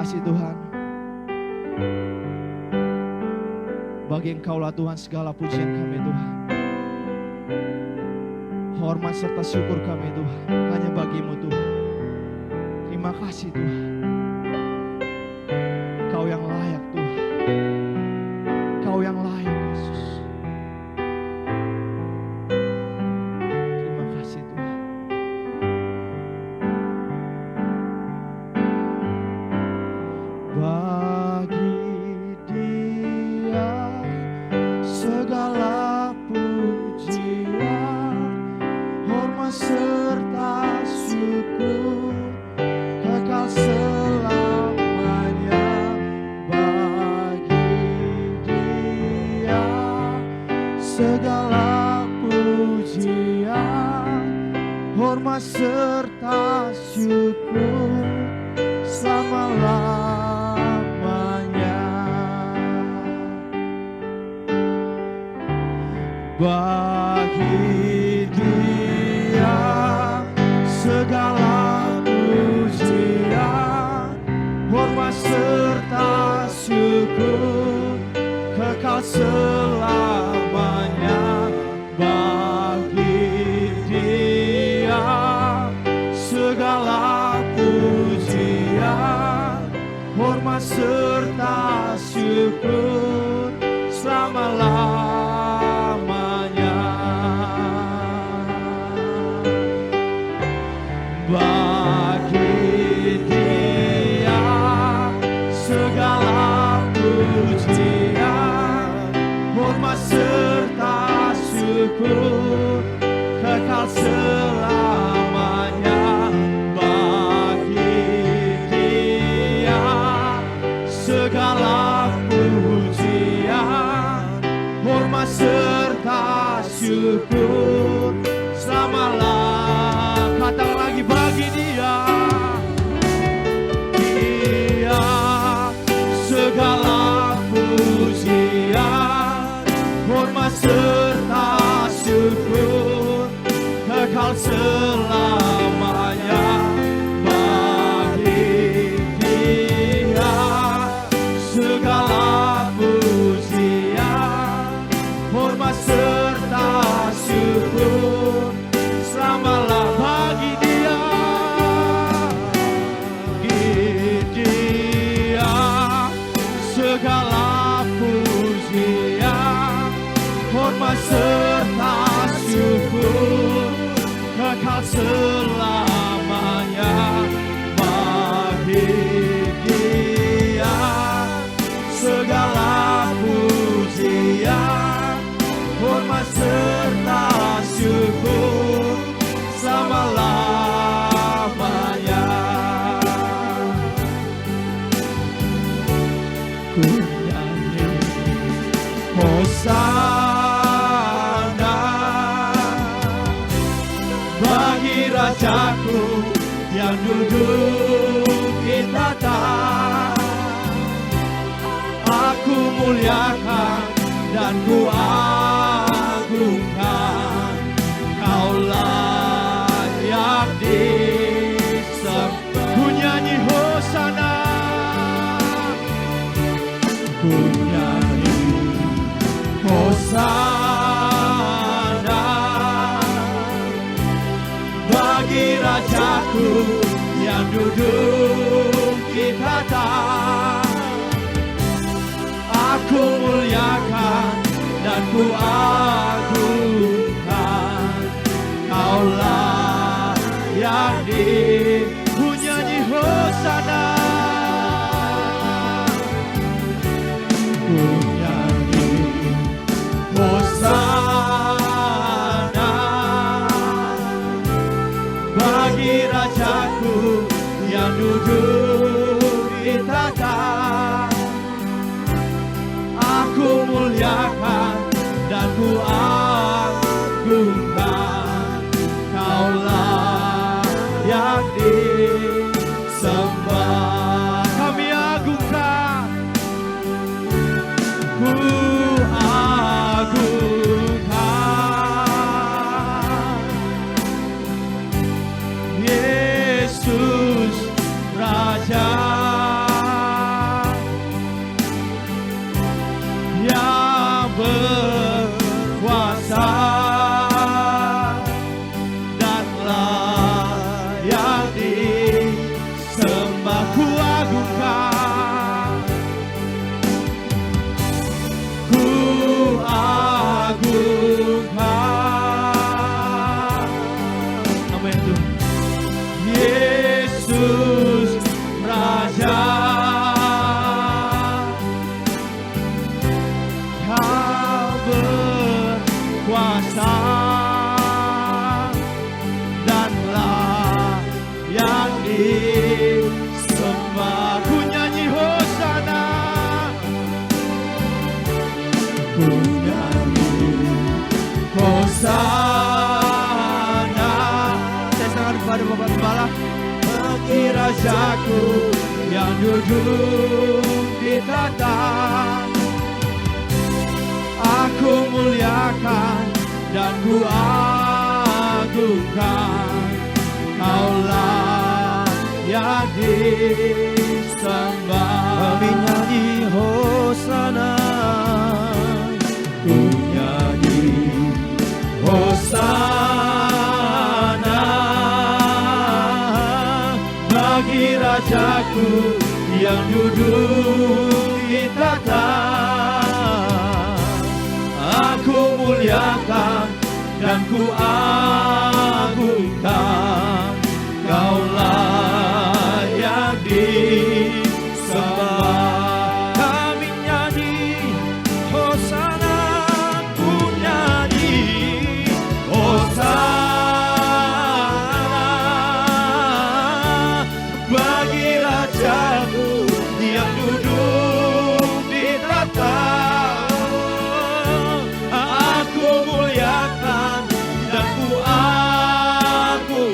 kasih Tuhan. Bagi Engkau-lah Tuhan segala pujian kami Tuhan. Hormat serta syukur kami Tuhan hanya bagi-Mu Tuhan. Terima kasih Tuhan. Kau yang layak Tuhan. Kau yang layak Yesus. Terima kasih Tuhan. Bagi Dia segala pujian, hormat serta syukur kekal selamanya. Bagi Dia segala pujian, hormat serta syukur selama-lamanya. Bagi Dia segala pujian, hormat serta syukur kekal selamanya. Bagi Dia segala pujian, hormat serta syukur selama-lamanya. Bagi Dia segala pujian, hormat serta syukur kekal selamanya. Bagi Dia segala pujian, hormat serta syukur selama-lamanya. Katakan lagi, bagi Dia, Dia segala pujian, hormat serta syukur kekal selamanya. Bagi Dia segala pujian, hormat serta syukur selama-lamanya. Bagi Dia, segala pujian, hormat serta syukur kekal selamanya. Bagi Dia segala pujian, hormat serta syukur selama-lamanya. Ku nyanyi Hosana bagi Rajaku yang duduk di tahta. Aku muliakan dan ku agungkan, Kau layak disembah. Ku nyanyi Hosana, ku nyanyi Hosana bagi Rajaku yang duduk di tahta. Aku muliakan dan ku agungkan, Kau layak ku nyanyi Hosana. Ku nyanyi Hosana bagi Rajaku yang duduk di tahta. Aku muliakan dan ku agungkan, Kau layak disembah. Kami agungkan, ku agungkan Yesus Raja. kuasa dan layak disembah. Ku nyanyi Hosana, ku nyanyi Hosana. Saya sangat kepada Bapak Gembala, bagi Rajaku yang duduk di tahta. Aku muliakan dan ku agungkan, Kaulah yang disembah. Kami nyanyi Hosana, ku nyanyi Hosana, bagi Rajaku yang duduk di tahta. Aku muliakan dan ku agungkan, Kaulah yang disembah. Kami nyanyi Hosana, ku nyanyi Hosana, bagi Rajaku yang duduk di tahta. Aku muliakan dan ku agungkan,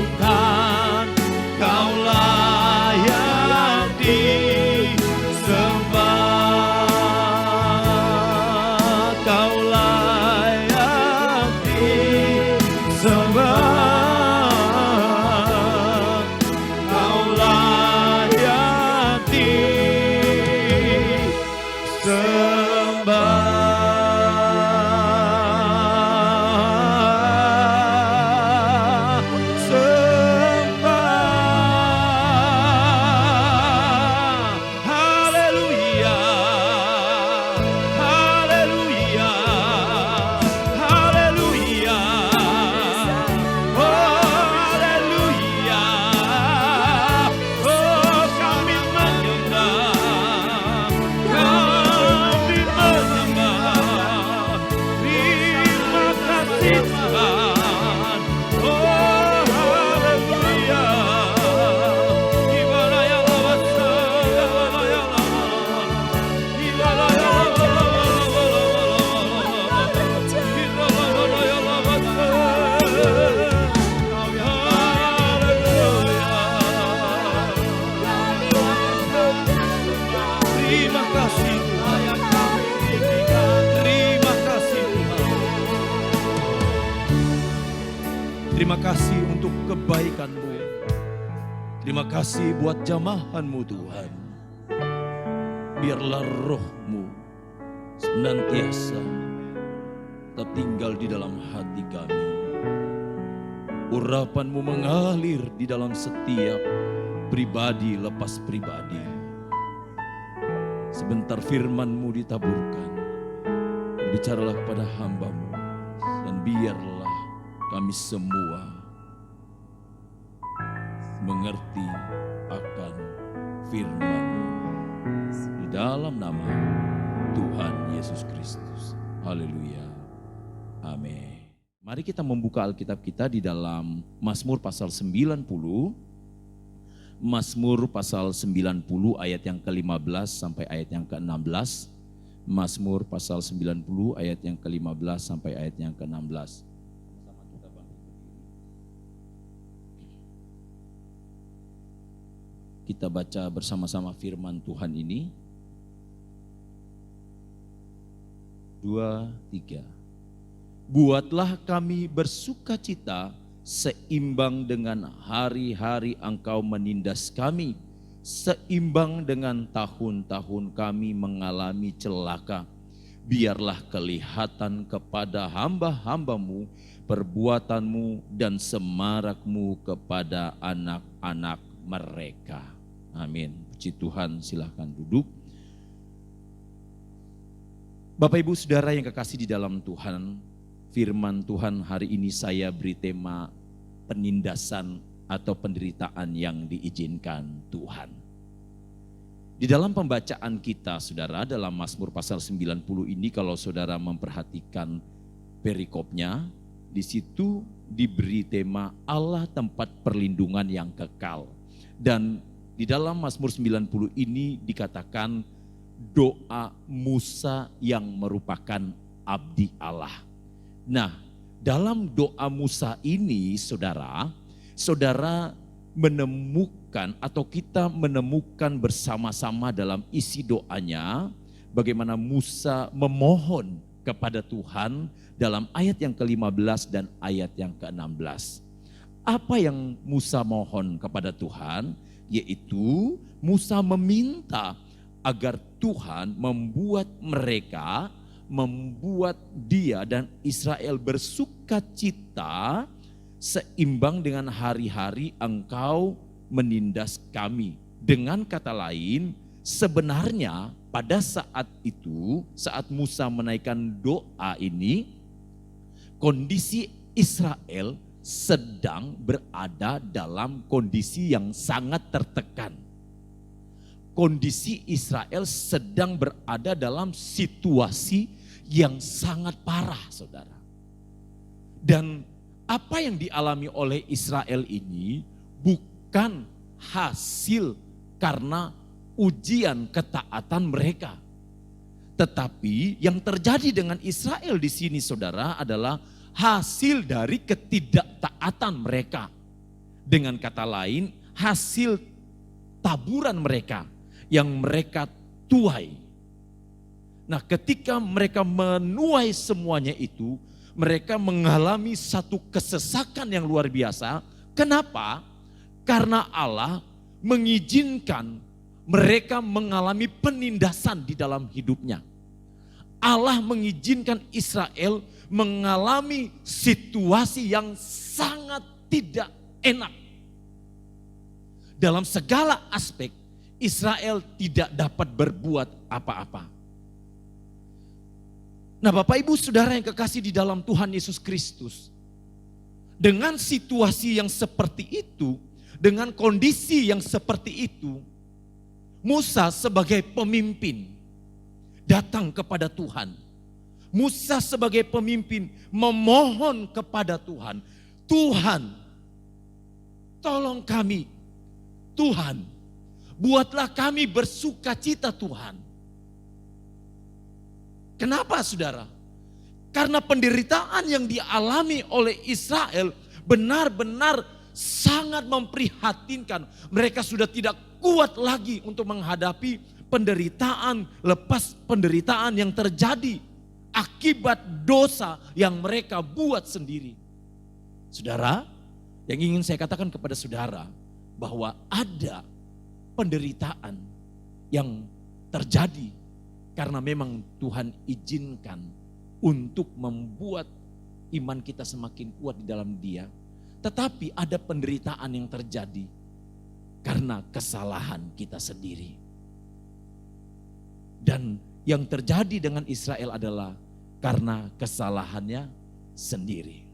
Kaulah yang disembah. Kaulah yang disembah. Kaulah yang disembah. Terima kasih Tuhan. Terima kasih Tuhan. Terima kasih untuk kebaikan-Mu. Terima kasih buat jamahan-Mu Tuhan. Biarlah roh-Mu senantiasa tetap tinggal di dalam hati kami. Urapan-Mu mengalir di dalam setiap pribadi lepas pribadi. Sebentar firman-Mu ditaburkan, bicaralah kepada hamba-Mu, dan biarlah kami semua mengerti akan firman-Mu. Di dalam nama Tuhan Yesus Kristus. Haleluya. Amin. Mari kita membuka Alkitab kita di dalam Mazmur pasal 90. Mazmur pasal 90 ayat yang ke-15 sampai ayat yang ke-16. Mazmur pasal 90 ayat yang ke-15 sampai ayat yang ke-16. Kita baca bersama-sama firman Tuhan ini. 2, 3. Buatlah kami bersukacita seimbang dengan hari-hari Engkau menindas kami, seimbang dengan tahun-tahun kami mengalami celaka. Biarlah kelihatan kepada hamba-hamba-Mu perbuatan-Mu dan semarak-Mu kepada anak-anak mereka. Amin. Puji Tuhan, silahkan duduk. Bapak Ibu Saudara yang kekasih di dalam Tuhan, firman Tuhan hari ini saya beri tema penindasan atau penderitaan yang diizinkan Tuhan. Di dalam pembacaan kita Saudara dalam Mazmur pasal 90 ini, kalau Saudara memperhatikan perikopnya, di situ diberi tema Allah tempat perlindungan yang kekal. Dan di dalam Mazmur 90 ini dikatakan doa Musa yang merupakan abdi Allah. Nah, dalam doa Musa ini saudara menemukan atau kita menemukan bersama-sama dalam isi doanya bagaimana Musa memohon kepada Tuhan dalam ayat yang ke-15 dan ayat yang ke-16. Apa yang Musa mohon kepada Tuhan? Yaitu Musa meminta agar Tuhan membuat dia dan Israel bersukacita seimbang dengan hari-hari engkau menindas kami. Dengan kata lain, sebenarnya pada saat itu, saat Musa menaikkan doa ini, kondisi Israel sedang berada dalam kondisi yang sangat tertekan. Kondisi Israel sedang berada dalam situasi yang sangat parah, saudara. Dan apa yang dialami oleh Israel ini bukan hasil karena ujian ketaatan mereka. Tetapi yang terjadi dengan Israel di sini saudara adalah hasil dari ketidaktaatan mereka. Dengan kata lain, hasil taburan mereka yang mereka tuai. Nah, ketika mereka menuai semuanya itu, mereka mengalami satu kesesakan yang luar biasa. Kenapa? Karena Allah mengizinkan mereka mengalami penindasan di dalam hidupnya. Allah mengizinkan Israel mengalami situasi yang sangat tidak enak. Dalam segala aspek, Israel tidak dapat berbuat apa-apa. Nah, Bapak Ibu Saudara yang kekasih di dalam Tuhan Yesus Kristus, dengan situasi yang seperti itu, dengan kondisi yang seperti itu, Musa sebagai pemimpin datang kepada Tuhan. Musa sebagai pemimpin memohon kepada Tuhan. Tuhan, tolong kami. Tuhan, buatlah kami bersukacita Tuhan. Kenapa saudara? Karena penderitaan yang dialami oleh Israel benar-benar sangat memprihatinkan. Mereka sudah tidak kuat lagi untuk menghadapi penderitaan lepas penderitaan yang terjadi akibat dosa yang mereka buat sendiri. Saudara, yang ingin saya katakan kepada saudara bahwa ada penderitaan yang terjadi karena memang Tuhan izinkan untuk membuat iman kita semakin kuat di dalam Dia. Tetapi ada penderitaan yang terjadi karena kesalahan kita sendiri. Dan yang terjadi dengan Israel adalah karena kesalahannya sendiri.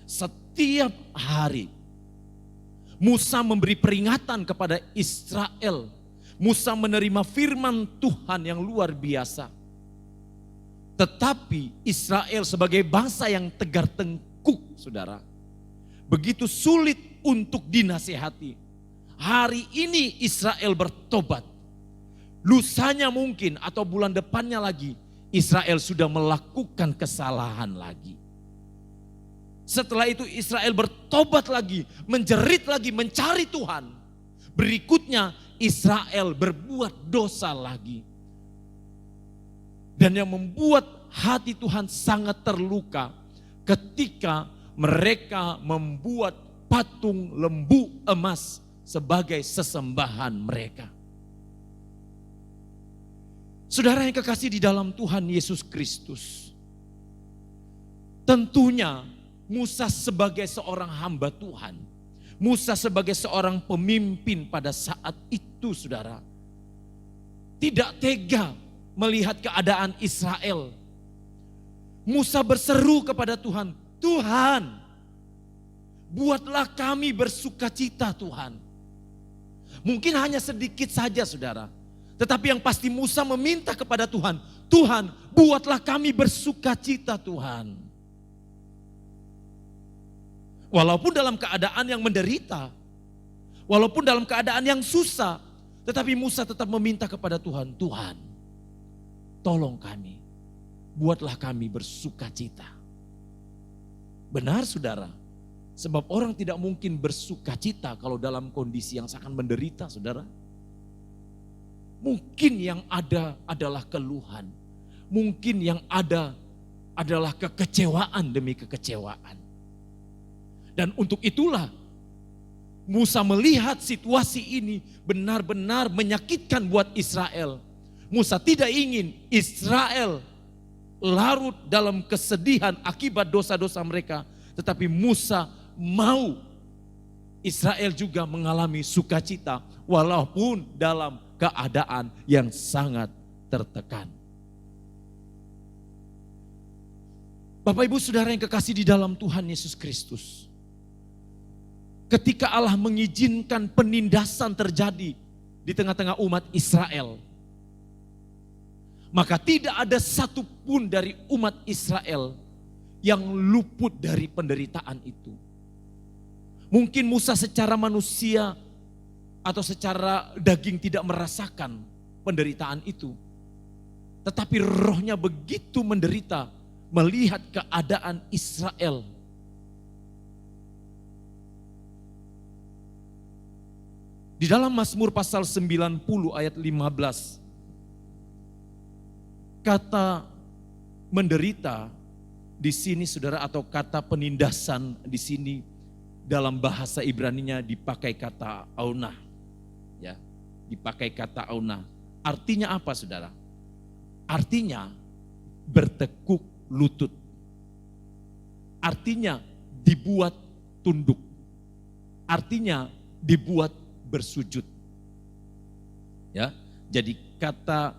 Setiap hari Musa memberi peringatan kepada Israel. Musa menerima firman Tuhan yang luar biasa. Tetapi Israel sebagai bangsa yang tegar tengkuk, saudara, begitu sulit untuk dinasihati. Hari ini Israel bertobat. Lusanya mungkin atau bulan depannya lagi Israel sudah melakukan kesalahan lagi. Setelah itu Israel bertobat lagi, menjerit lagi, mencari Tuhan. Berikutnya Israel berbuat dosa lagi. Dan yang membuat hati Tuhan sangat terluka ketika mereka membuat patung lembu emas sebagai sesembahan mereka. Saudara yang kekasih di dalam Tuhan Yesus Kristus, tentunya Musa sebagai seorang hamba Tuhan, Musa sebagai seorang pemimpin pada saat itu saudara, tidak tega melihat keadaan Israel. Musa berseru kepada Tuhan, Tuhan, buatlah kami bersukacita Tuhan. Mungkin hanya sedikit saja saudara. Tetapi yang pasti Musa meminta kepada Tuhan, Tuhan buatlah kami bersukacita Tuhan. Walaupun dalam keadaan yang menderita, walaupun dalam keadaan yang susah, tetapi Musa tetap meminta kepada Tuhan, Tuhan, tolong kami, buatlah kami bersukacita. Benar saudara, sebab orang tidak mungkin bersukacita kalau dalam kondisi yang sangat menderita saudara. Mungkin yang ada adalah keluhan, mungkin yang ada adalah kekecewaan demi kekecewaan. Dan untuk itulah Musa melihat situasi ini benar-benar menyakitkan buat Israel. Musa tidak ingin Israel larut dalam kesedihan akibat dosa-dosa mereka. Tetapi Musa mau Israel juga mengalami sukacita walaupun dalam keadaan yang sangat tertekan. Bapak Ibu Saudara yang kekasih di dalam Tuhan Yesus Kristus. Ketika Allah mengizinkan penindasan terjadi di tengah-tengah umat Israel, maka tidak ada satupun dari umat Israel yang luput dari penderitaan itu. Mungkin Musa secara manusia atau secara daging tidak merasakan penderitaan itu. Tetapi rohnya begitu menderita melihat keadaan Israel. Di dalam Mazmur pasal 90 ayat 15, kata menderita di sini saudara atau kata penindasan di sini dalam bahasa Ibraninya dipakai kata aunah. Ya, dipakai kata aunah. Artinya apa saudara? Artinya bertekuk lutut. Artinya dibuat tunduk. Artinya dibuat bersujud. Ya, jadi kata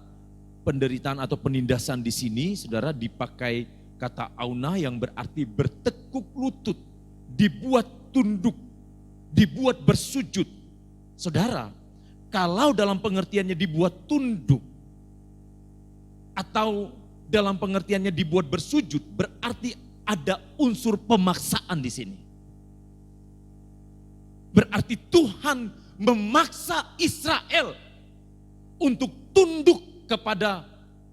penderitaan atau penindasan di sini saudara dipakai kata aunah yang berarti bertekuk lutut, dibuat tunduk, dibuat bersujud. Saudara, kalau dalam pengertiannya dibuat tunduk atau dalam pengertiannya dibuat bersujud, berarti ada unsur pemaksaan di sini. Berarti Tuhan memaksa Israel untuk tunduk kepada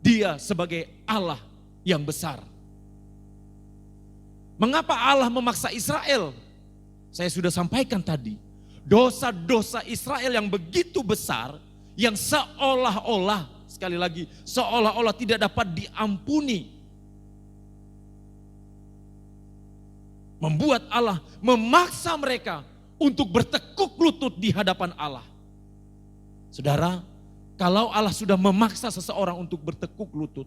Dia sebagai Allah yang besar. Mengapa Allah memaksa Israel? Saya sudah sampaikan tadi, dosa-dosa Israel yang begitu besar, yang seolah-olah, sekali lagi, seolah-olah tidak dapat diampuni, membuat Allah memaksa mereka untuk bertekuk lutut di hadapan Allah. Saudara, kalau Allah sudah memaksa seseorang untuk bertekuk lutut,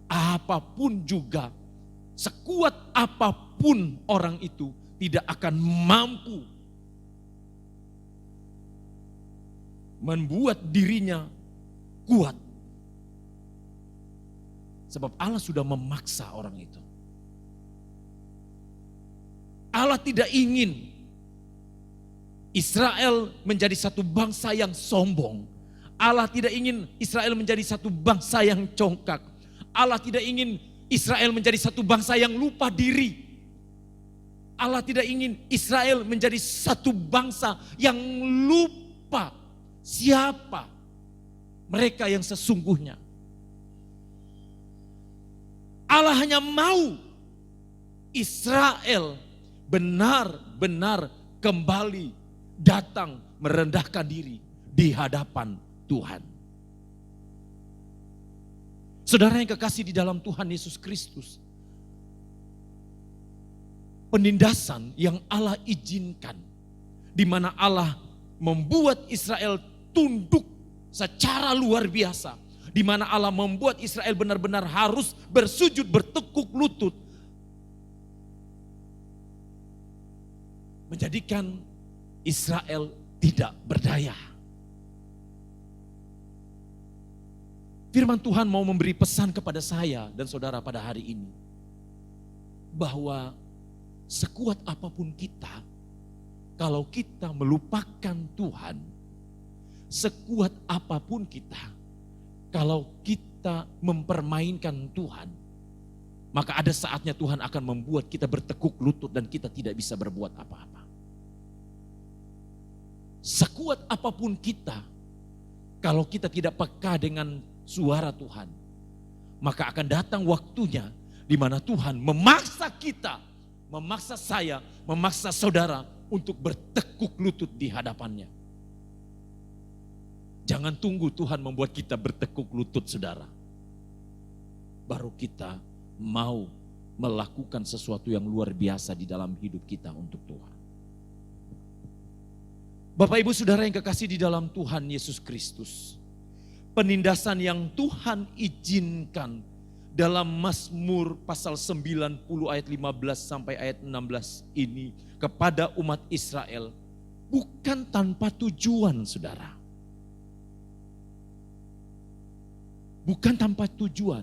apapun juga, sekuat apapun orang itu tidak akan mampu membuat dirinya kuat. Sebab Allah sudah memaksa orang itu. Allah tidak ingin Israel menjadi satu bangsa yang sombong. Allah tidak ingin Israel menjadi satu bangsa yang congkak. Allah tidak ingin Israel menjadi satu bangsa yang lupa diri. Allah tidak ingin Israel menjadi satu bangsa yang lupa siapa mereka yang sesungguhnya. Allah hanya mau Israel benar-benar kembali datang merendahkan diri di hadapan Tuhan. Saudara yang kekasih di dalam Tuhan Yesus Kristus, penindasan yang Allah izinkan, di mana Allah membuat Israel tunduk secara luar biasa, di mana Allah membuat Israel benar-benar harus bersujud, bertekuk lutut, menjadikan Israel tidak berdaya. Firman Tuhan mau memberi pesan kepada saya dan saudara pada hari ini, bahwa sekuat apapun kita, kalau kita melupakan Tuhan, sekuat apapun kita, kalau kita mempermainkan Tuhan, maka ada saatnya Tuhan akan membuat kita bertekuk lutut dan kita tidak bisa berbuat apa-apa. Sekuat apapun kita, kalau kita tidak peka dengan suara Tuhan, maka akan datang waktunya di mana Tuhan memaksa kita, memaksa saya, memaksa saudara untuk bertekuk lutut di hadapannya. Jangan tunggu Tuhan membuat kita bertekuk lutut, saudara. Baru kita mau melakukan sesuatu yang luar biasa di dalam hidup kita untuk Tuhan. Bapak Ibu Saudara yang kekasih di dalam Tuhan Yesus Kristus, penindasan yang Tuhan izinkan dalam Mazmur pasal 90 ayat 15 sampai ayat 16 ini kepada umat Israel bukan tanpa tujuan, saudara. Bukan tanpa tujuan.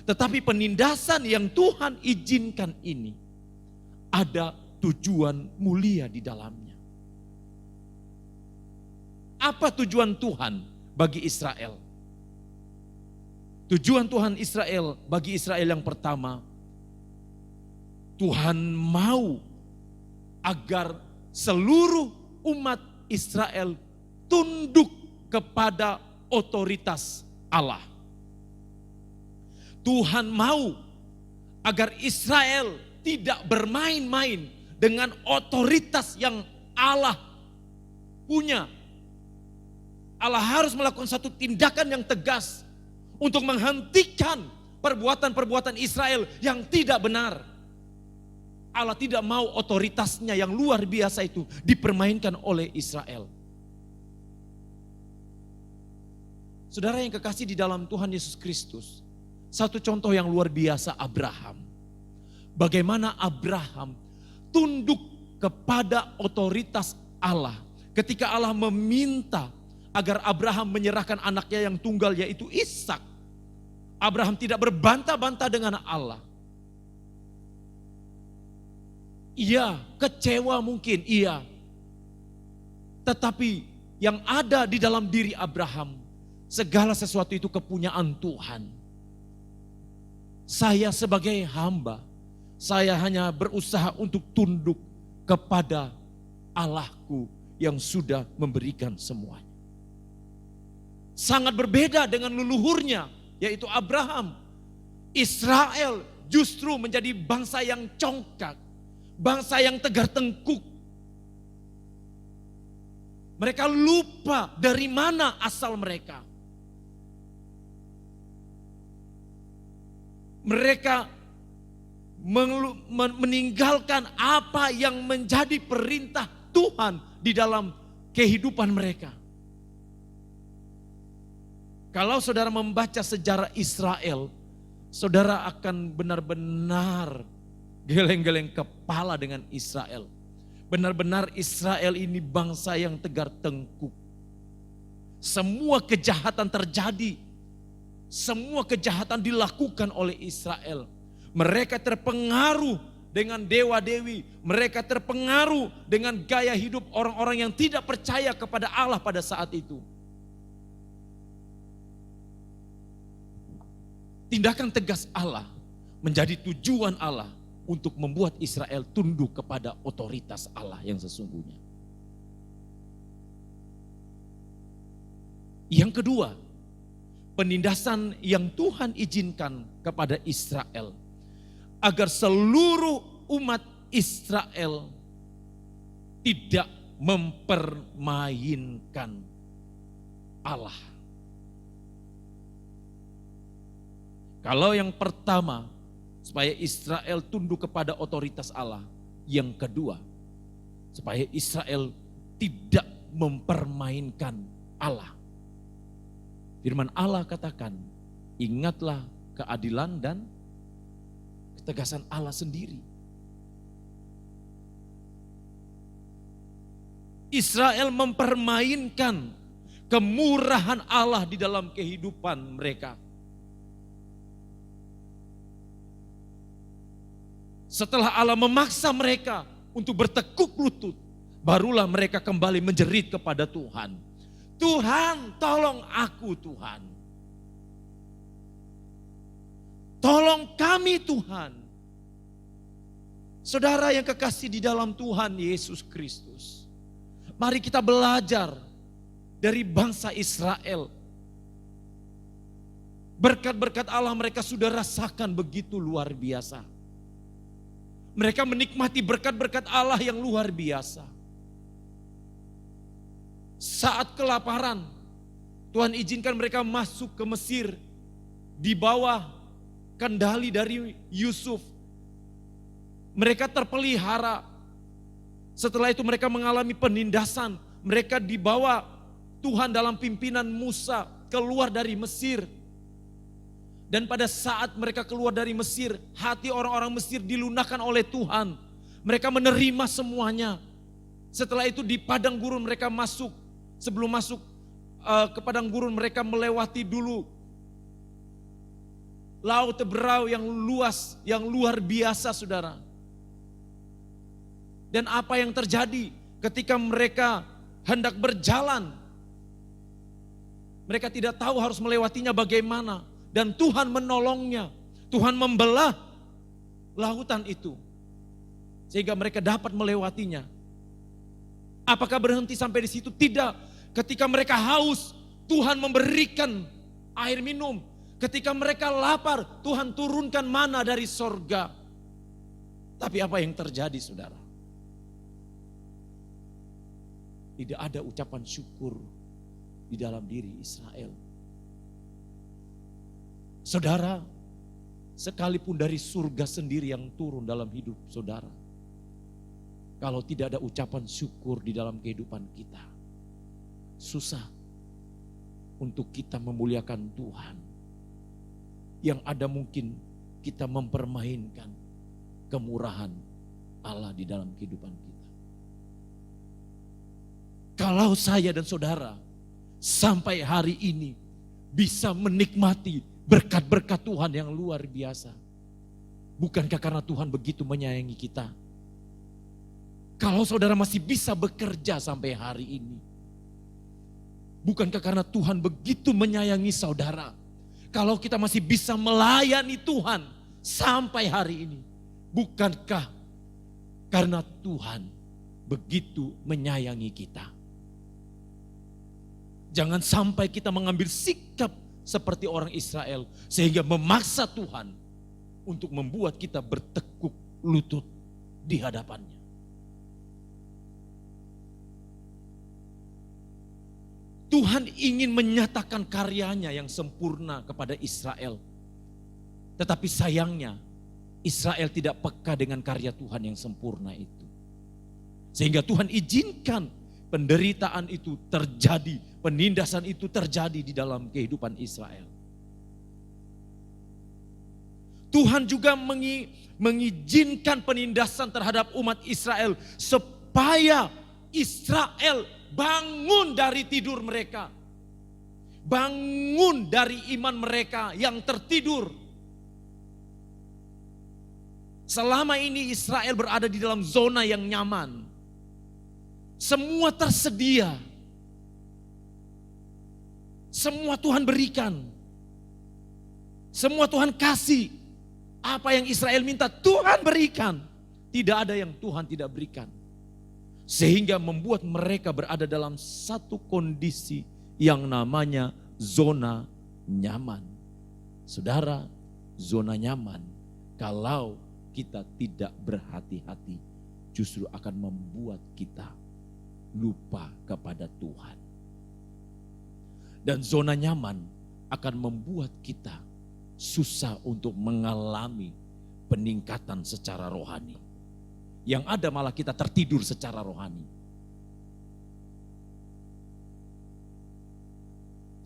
Tetapi penindasan yang Tuhan izinkan ini ada tujuan mulia di dalamnya. Apa tujuan Tuhan bagi Israel? Tujuan Tuhan Israel bagi Israel yang pertama, Tuhan mau agar seluruh umat Israel tunduk kepada otoritas Allah. Tuhan mau agar Israel tidak bermain-main dengan otoritas yang Allah punya. Allah harus melakukan satu tindakan yang tegas untuk menghentikan perbuatan-perbuatan Israel yang tidak benar. Allah tidak mau otoritasnya yang luar biasa itu dipermainkan oleh Israel. Saudara yang kekasih di dalam Tuhan Yesus Kristus, satu contoh yang luar biasa Abraham. Bagaimana Abraham tunduk kepada otoritas Allah ketika Allah meminta agar Abraham menyerahkan anaknya yang tunggal yaitu Ishak. Abraham tidak berbantah-bantah dengan Allah. Iya, kecewa mungkin, iya. Tetapi yang ada di dalam diri Abraham, segala sesuatu itu kepunyaan Tuhan. Saya sebagai hamba, saya hanya berusaha untuk tunduk kepada Allahku yang sudah memberikan semuanya. Sangat berbeda dengan leluhurnya, yaitu Abraham. Israel justru menjadi bangsa yang congkak, bangsa yang tegar tengkuk. Mereka lupa dari mana asal mereka. Mereka meninggalkan apa yang menjadi perintah Tuhan di dalam kehidupan mereka. Kalau saudara membaca sejarah Israel, saudara akan benar-benar geleng-geleng kepala dengan Israel. Benar-benar Israel ini bangsa yang tegar tengkuk. Semua kejahatan terjadi. Semua kejahatan dilakukan oleh Israel. Mereka terpengaruh dengan dewa-dewi. Mereka terpengaruh dengan gaya hidup orang-orang yang tidak percaya kepada Allah pada saat itu. Tindakan tegas Allah menjadi tujuan Allah untuk membuat Israel tunduk kepada otoritas Allah yang sesungguhnya. Yang kedua, penindasan yang Tuhan izinkan kepada Israel agar seluruh umat Israel tidak mempermainkan Allah. Kalau yang pertama, supaya Israel tunduk kepada otoritas Allah. Yang kedua, supaya Israel tidak mempermainkan Allah. Firman Allah katakan, ingatlah keadilan dan ketegasan Allah sendiri. Israel mempermainkan kemurahan Allah di dalam kehidupan mereka. Setelah Allah memaksa mereka untuk bertekuk lutut, barulah mereka kembali menjerit kepada Tuhan. Tuhan, tolong aku Tuhan. Tolong kami Tuhan. Saudara yang kekasih di dalam Tuhan Yesus Kristus, mari kita belajar dari bangsa Israel. Berkat-berkat Allah mereka sudah rasakan begitu luar biasa. Mereka menikmati berkat-berkat Allah yang luar biasa. Saat kelaparan, Tuhan izinkan mereka masuk ke Mesir di bawah kendali dari Yusuf. Mereka terpelihara. Setelah itu mereka mengalami penindasan. Mereka dibawa Tuhan dalam pimpinan Musa keluar dari Mesir. Dan pada saat mereka keluar dari Mesir, hati orang-orang Mesir dilunakkan oleh Tuhan. Mereka menerima semuanya. Setelah itu di padang gurun mereka masuk. Sebelum masuk ke padang gurun mereka melewati dulu Laut Teberau yang luas, yang luar biasa saudara. Dan apa yang terjadi ketika mereka hendak berjalan, mereka tidak tahu harus melewatinya bagaimana. Dan Tuhan menolongnya. Tuhan membelah lautan itu. Sehingga mereka dapat melewatinya. Apakah berhenti sampai di situ? Tidak. Ketika mereka haus, Tuhan memberikan air minum. Ketika mereka lapar, Tuhan turunkan mana dari sorga. Tapi apa yang terjadi saudara? Tidak ada ucapan syukur di dalam diri Israel. Saudara, sekalipun dari surga sendiri yang turun dalam hidup saudara, kalau tidak ada ucapan syukur di dalam kehidupan kita, susah untuk kita memuliakan Tuhan. Yang ada mungkin kita mempermainkan kemurahan Allah di dalam kehidupan kita. Kalau saya dan saudara sampai hari ini bisa menikmati berkat-berkat Tuhan yang luar biasa, bukankah karena Tuhan begitu menyayangi kita? Kalau saudara masih bisa bekerja sampai hari ini, bukankah karena Tuhan begitu menyayangi saudara? Kalau kita masih bisa melayani Tuhan sampai hari ini, bukankah karena Tuhan begitu menyayangi kita? Jangan sampai kita mengambil sikap seperti orang Israel sehingga memaksa Tuhan untuk membuat kita bertekuk lutut di hadapannya. Tuhan ingin menyatakan karyanya yang sempurna kepada Israel. Tetapi sayangnya Israel tidak peka dengan karya Tuhan yang sempurna itu. Sehingga Tuhan izinkan penderitaan itu terjadi, penindasan itu terjadi di dalam kehidupan Israel. Tuhan juga mengizinkan penindasan terhadap umat Israel supaya Israel bangun dari tidur mereka. Bangun dari iman mereka yang tertidur. Selama ini Israel berada di dalam zona yang nyaman. Semua tersedia. Semua Tuhan berikan. Semua Tuhan kasih. Apa yang Israel minta Tuhan berikan. Tidak ada yang Tuhan tidak berikan. Sehingga membuat mereka berada dalam satu kondisi yang namanya zona nyaman. Saudara, zona nyaman kalau kita tidak berhati-hati justru akan membuat kita lupa kepada Tuhan. Dan zona nyaman akan membuat kita susah untuk mengalami peningkatan secara rohani. Yang ada malah kita tertidur secara rohani.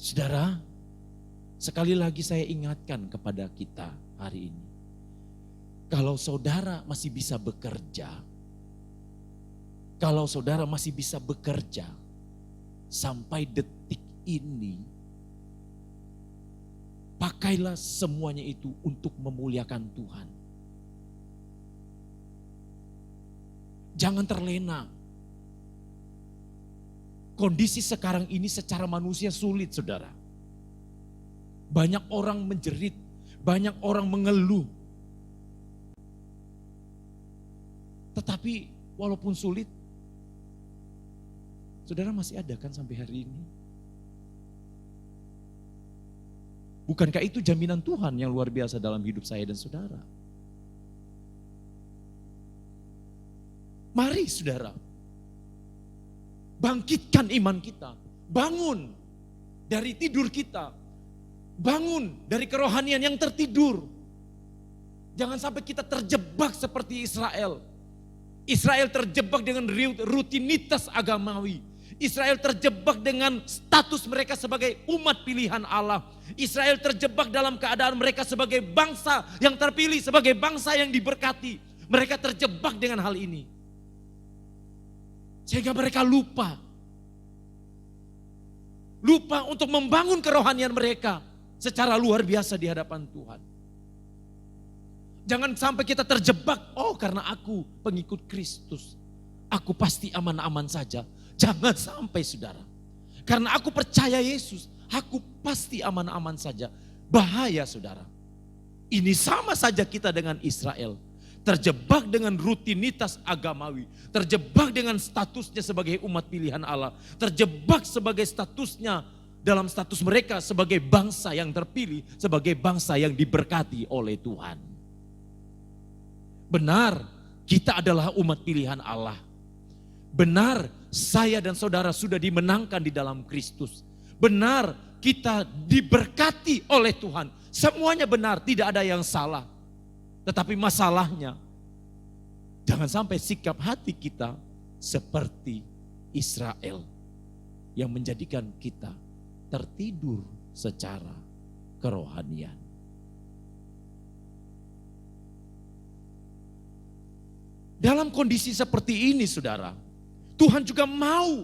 Saudara, sekali lagi saya ingatkan kepada kita hari ini. Kalau saudara masih bisa bekerja, kalau saudara masih bisa bekerja sampai detik ini, pakailah semuanya itu untuk memuliakan Tuhan. Jangan terlena. Kondisi sekarang ini secara manusia sulit saudara. Banyak orang menjerit, Banyak orang mengeluh. Tetapi walaupun sulit, saudara masih ada kan sampai hari ini? Bukankah itu jaminan Tuhan yang luar biasa dalam hidup saya dan saudara? Mari saudara, bangkitkan iman kita. Bangun dari tidur kita. Bangun dari kerohanian yang tertidur. Jangan sampai kita terjebak seperti Israel. Israel terjebak dengan rutinitas agamawi. Israel terjebak dengan status mereka sebagai umat pilihan Allah. Israel terjebak dalam keadaan mereka sebagai bangsa yang terpilih, sebagai bangsa yang diberkati. Mereka terjebak dengan hal ini. Sehingga mereka lupa. Lupa untuk membangun kerohanian mereka secara luar biasa di hadapan Tuhan. Jangan sampai kita terjebak, oh karena aku pengikut Kristus, aku pasti aman-aman saja. Jangan sampai saudara. Karena aku percaya Yesus, aku pasti aman-aman saja. Bahaya saudara. Ini sama saja kita dengan Israel. Terjebak dengan rutinitas agamawi. Terjebak dengan statusnya sebagai umat pilihan Allah. Terjebak sebagai statusnya dalam status mereka sebagai bangsa yang terpilih. Sebagai bangsa yang diberkati oleh Tuhan. Benar, kita adalah umat pilihan Allah. Benar, saya dan saudara sudah dimenangkan di dalam Kristus. Benar, kita diberkati oleh Tuhan. Semuanya benar, tidak ada yang salah. Tetapi masalahnya, jangan sampai sikap hati kita seperti Israel yang menjadikan kita tertidur secara kerohanian. Dalam kondisi seperti ini saudara, Tuhan juga mau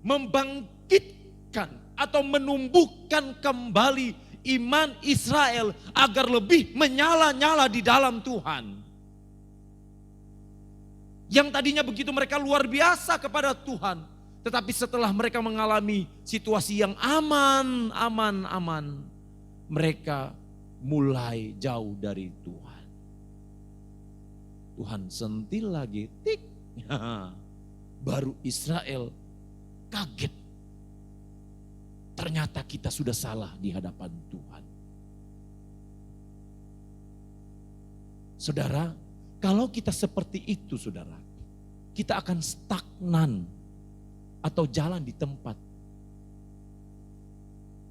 membangkitkan atau menumbuhkan kembali iman Israel agar lebih menyala-nyala di dalam Tuhan. Yang tadinya begitu mereka luar biasa kepada Tuhan, tetapi setelah mereka mengalami situasi yang aman, mereka mulai jauh dari Tuhan. Tuhan sentil lagi, tik. Baru Israel kaget. Ternyata kita sudah salah di hadapan Tuhan. Saudara, kalau kita seperti itu saudara, kita akan stagnan atau jalan di tempat.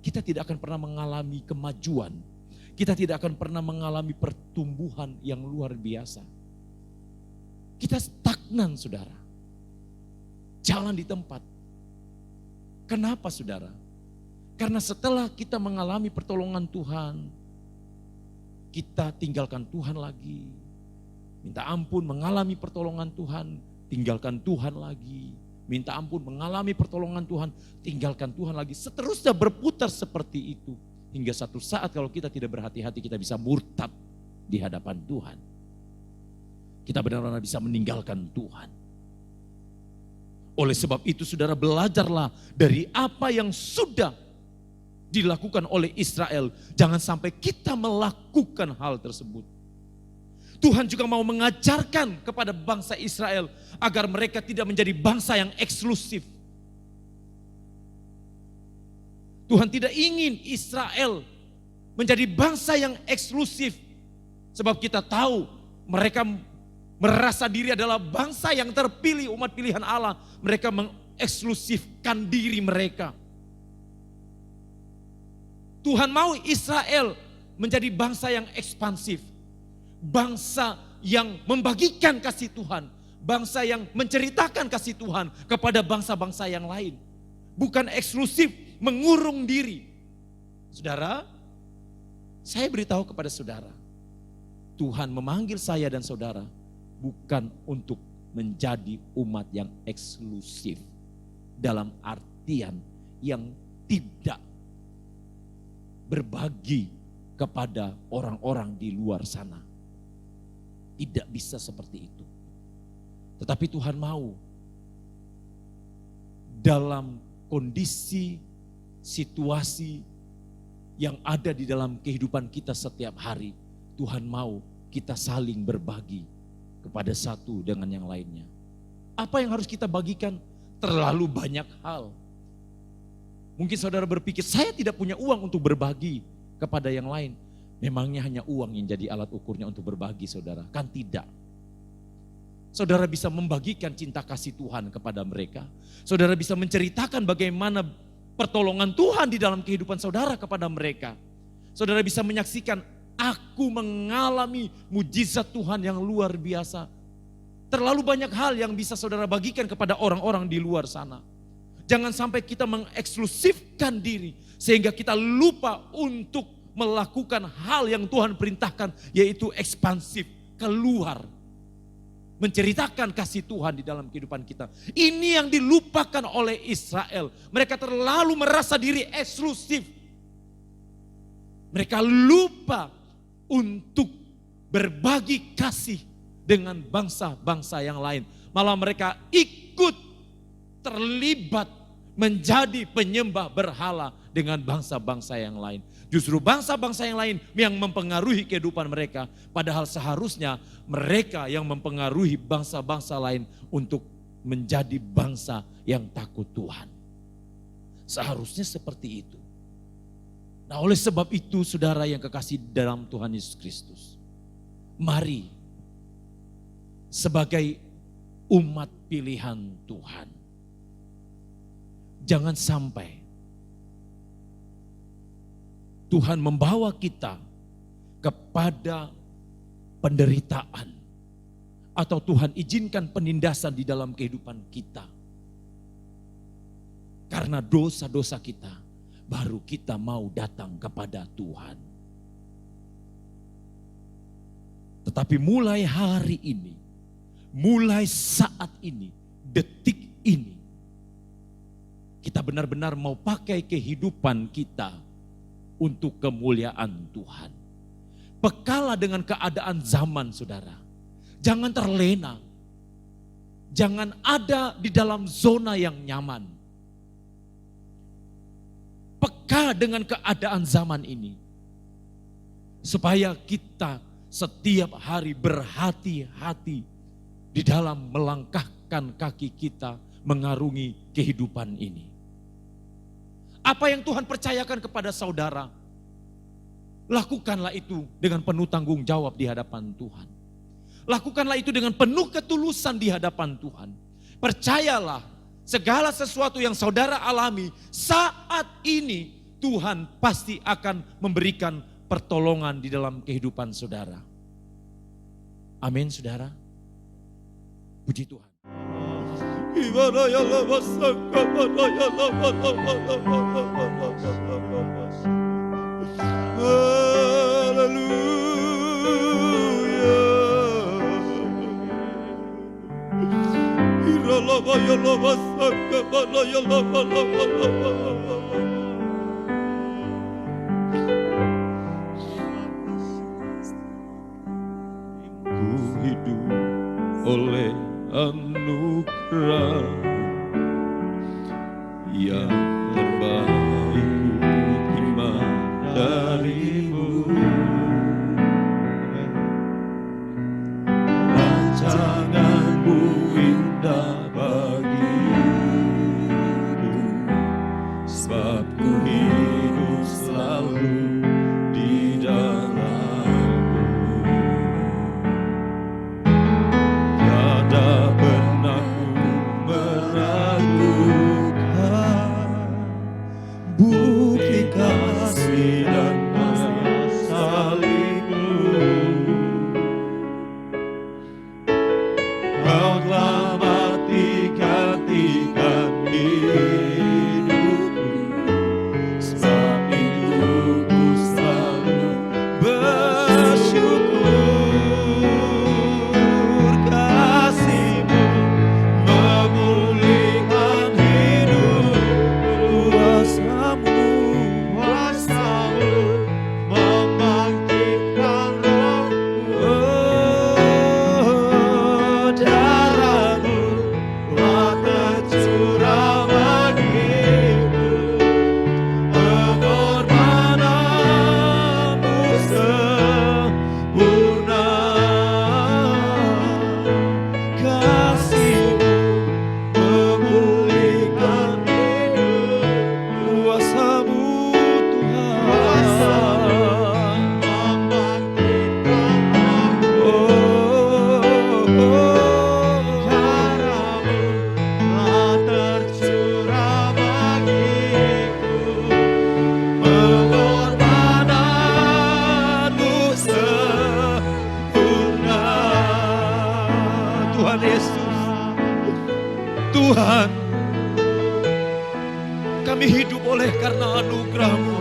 Kita tidak akan pernah mengalami kemajuan. Kita tidak akan pernah mengalami pertumbuhan yang luar biasa. Kita stagnan saudara. Jalan di tempat. Kenapa saudara? Karena setelah kita mengalami pertolongan Tuhan, kita tinggalkan Tuhan lagi. Minta ampun mengalami pertolongan Tuhan, tinggalkan Tuhan lagi. Minta ampun mengalami pertolongan Tuhan, tinggalkan Tuhan lagi. Seterusnya berputar seperti itu. Hingga satu saat kalau kita tidak berhati-hati kita bisa murtad di hadapan Tuhan. Kita benar-benar bisa meninggalkan Tuhan. Oleh sebab itu saudara, belajarlah dari apa yang sudah dilakukan oleh Israel. Jangan sampai kita melakukan hal tersebut. Tuhan juga mau mengajarkan kepada bangsa Israel agar mereka tidak menjadi bangsa yang eksklusif. Tuhan tidak ingin Israel menjadi bangsa yang eksklusif. Sebab kita tahu mereka merasa diri adalah bangsa yang terpilih, umat pilihan Allah. Mereka mengeksklusifkan diri mereka. Tuhan mau Israel menjadi bangsa yang ekspansif. Bangsa yang membagikan kasih Tuhan. Bangsa yang menceritakan kasih Tuhan kepada bangsa-bangsa yang lain. Bukan eksklusif, mengurung diri. Saudara, saya beritahu kepada saudara. Tuhan memanggil saya dan saudara bukan untuk menjadi umat yang eksklusif. Dalam artian yang tidak berbagi kepada orang-orang di luar sana. Tidak bisa seperti itu. Tetapi Tuhan mau dalam kondisi, situasi yang ada di dalam kehidupan kita setiap hari. Tuhan mau kita saling berbagi kepada satu dengan yang lainnya. Apa yang harus kita bagikan? Terlalu banyak hal. Mungkin saudara berpikir, saya tidak punya uang untuk berbagi kepada yang lain. Memangnya hanya uang yang jadi alat ukurnya untuk berbagi, saudara? Kan tidak. Saudara bisa membagikan cinta kasih Tuhan kepada mereka. Saudara bisa menceritakan bagaimana pertolongan Tuhan di dalam kehidupan saudara kepada mereka. Saudara bisa menyaksikan, aku mengalami mujizat Tuhan yang luar biasa. Terlalu banyak hal yang bisa saudara bagikan kepada orang-orang di luar sana. Jangan sampai kita mengeksklusifkan diri sehingga kita lupa untuk melakukan hal yang Tuhan perintahkan, yaitu ekspansif, keluar. Menceritakan kasih Tuhan di dalam kehidupan kita. Ini yang dilupakan oleh Israel. Mereka terlalu merasa diri eksklusif. Mereka lupa untuk berbagi kasih dengan bangsa-bangsa yang lain. Malah mereka ikut terlibat menjadi penyembah berhala dengan bangsa-bangsa yang lain. Justru bangsa-bangsa yang lain yang mempengaruhi kehidupan mereka. Padahal seharusnya mereka yang mempengaruhi bangsa-bangsa lain untuk menjadi bangsa yang takut Tuhan. Seharusnya seperti itu. Nah, oleh sebab itu saudara yang kekasih dalam Tuhan Yesus Kristus, mari sebagai umat pilihan Tuhan, jangan sampai Tuhan membawa kita kepada penderitaan atau Tuhan izinkan penindasan di dalam kehidupan kita. Karena dosa-dosa kita, baru kita mau datang kepada Tuhan. Tetapi mulai hari ini, mulai saat ini, detik ini, kita benar-benar mau pakai kehidupan kita untuk kemuliaan Tuhan. Pekalah dengan keadaan zaman, saudara. Jangan terlena. Jangan ada di dalam zona yang nyaman. Peka dengan keadaan zaman ini. Supaya kita setiap hari berhati-hati di dalam melangkahkan kaki kita mengarungi kehidupan ini. Apa yang Tuhan percayakan kepada saudara, lakukanlah itu dengan penuh tanggung jawab di hadapan Tuhan. Lakukanlah itu dengan penuh ketulusan di hadapan Tuhan. Percayalah, segala sesuatu yang saudara alami saat ini, Tuhan pasti akan memberikan pertolongan di dalam kehidupan saudara. Amin, saudara. Puji Tuhan. Ku hidup oleh anugerah yang terbaik ku terima darimu. Rancanganmu indah bagiku, sebab ku hidup selalu di dalammu. Tiada pernah ku meragukan Tuhan Yesus. Tuhan, kami hidup oleh karena anugerah-Mu.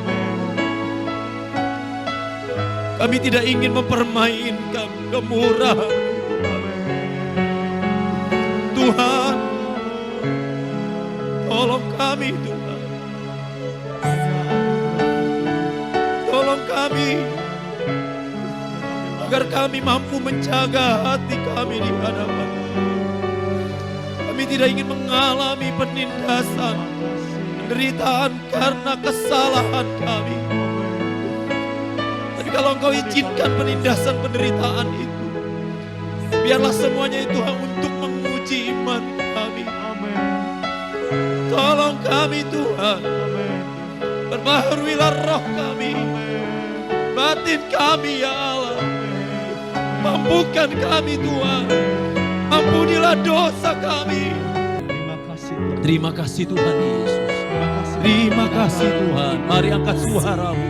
Kami tidak ingin mempermainkan kemurahan Tuhan. Tolong kami Tuhan. Tolong kami agar kami mampu menjaga hati kami di hadapan. Kami tidak ingin mengalami penindasan, penderitaan karena kesalahan kami. Tapi kalau Engkau izinkan penindasan, penderitaan itu, biarlah semuanya itu untuk menguji iman kami. Tolong kami Tuhan. Perbaharuilah roh kami, batin kami ya Allah. Mampukan kami Tuhan. Ampunilah dosa kami. Terima kasih Tuhan Yesus. Terima kasih Tuhan. Mari angkat suaramu.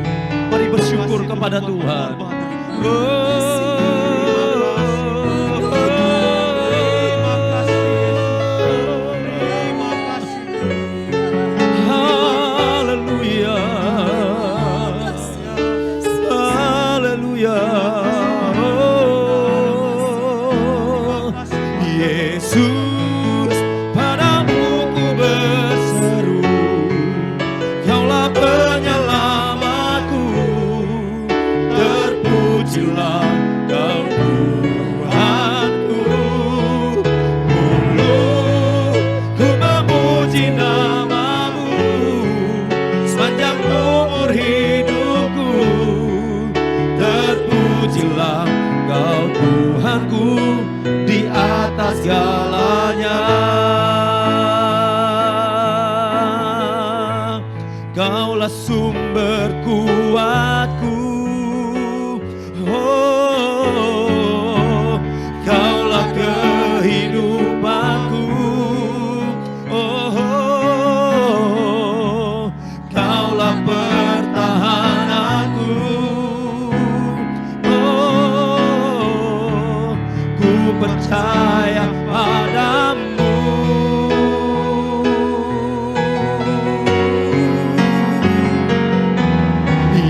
Mari bersyukur kepada Tuhan. Haleluya. Haleluya. Yesus, padamu ku berseru, Kaulah penyelamatku, terpujilah Kau Tuhanku. Mulutku memuji nama-Mu, sepanjang umur hidupku, terpujilah Kau Tuhanku di atas segalanya. Kaulah sumber kuatku, oh, Kaulah kehidupanku, oh, Kaulah pertahananku, oh, ku percaya padamu.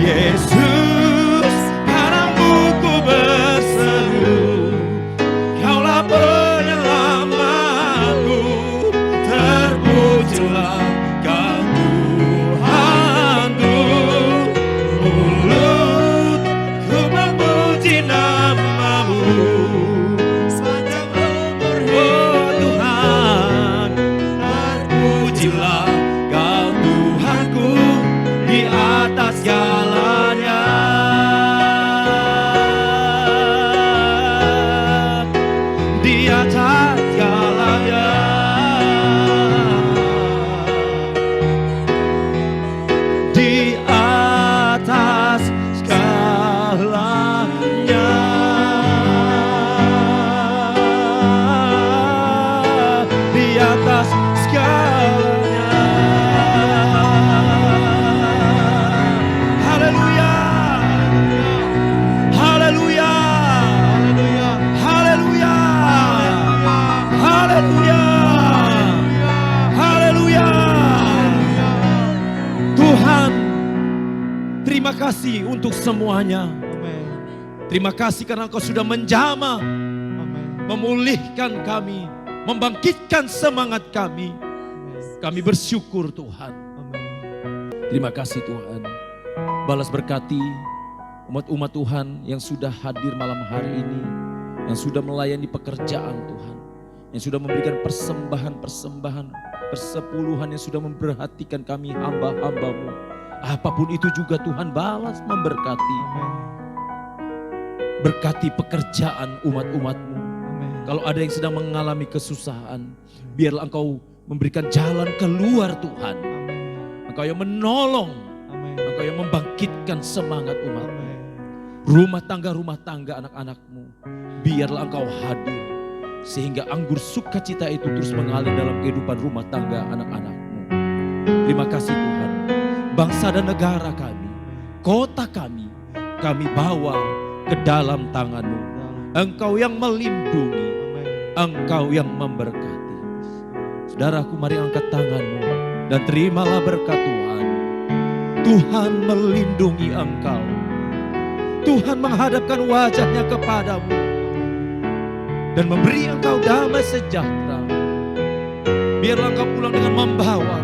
Yesus, padamu ku berseru, Kaulah penyelamatku, terpujilah Kau Tuhanku. Mulutku memuji nama-Mu, sepanjang umur oh Tuhan, terpujilah Kau Tuhanku di atas segalanya. Di atas segalanya. Di atas segalanya. Di atas segalanya. Haleluya. Haleluya. Haleluya. Haleluya. Haleluya. Tuhan, terima kasih untuk semuanya. Terima kasih karena Engkau sudah menjamah, memulihkan kami, membangkitkan semangat kami. Kami bersyukur Tuhan. Terima kasih Tuhan. Balas berkati umat-umat Tuhan yang sudah hadir malam hari ini, yang sudah melayani pekerjaan Tuhan, yang sudah memberikan persembahan-persembahan, persepuluhan, yang sudah memperhatikan kami hamba-hamba-Mu. Apapun itu juga Tuhan balas memberkati. Berkati pekerjaan umat-umat-Mu. Kalau ada yang sedang mengalami kesusahan, biarlah Engkau memberikan jalan keluar Tuhan. Engkau yang menolong, Engkau yang membangkitkan semangat umat. Rumah tangga anak-anak-Mu, biarlah Engkau hadir. Sehingga anggur sukacita itu terus mengalir dalam kehidupan rumah tangga anak-anak-Mu. Terima kasih Tuhan. Bangsa dan negara kami, kota kami bawa ke dalam tangan-Mu. Engkau yang melindungi, Engkau yang memberkati. Saudaraku, mari angkat tanganmu dan terimalah berkat Tuhan. Tuhan melindungi engkau. Tuhan menghadapkan wajahnya kepadamu dan memberi engkau damai sejahtera. Biarlah engkau pulang dengan membawa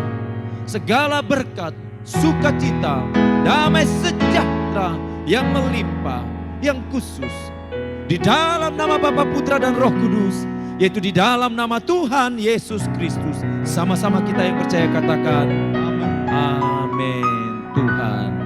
segala berkat, sukacita, damai sejahtera yang melimpah, yang khusus. Di dalam nama Bapa, Putra dan Roh Kudus, yaitu di dalam nama Tuhan Yesus Kristus. Sama-sama kita yang percaya katakan amin. Tuhan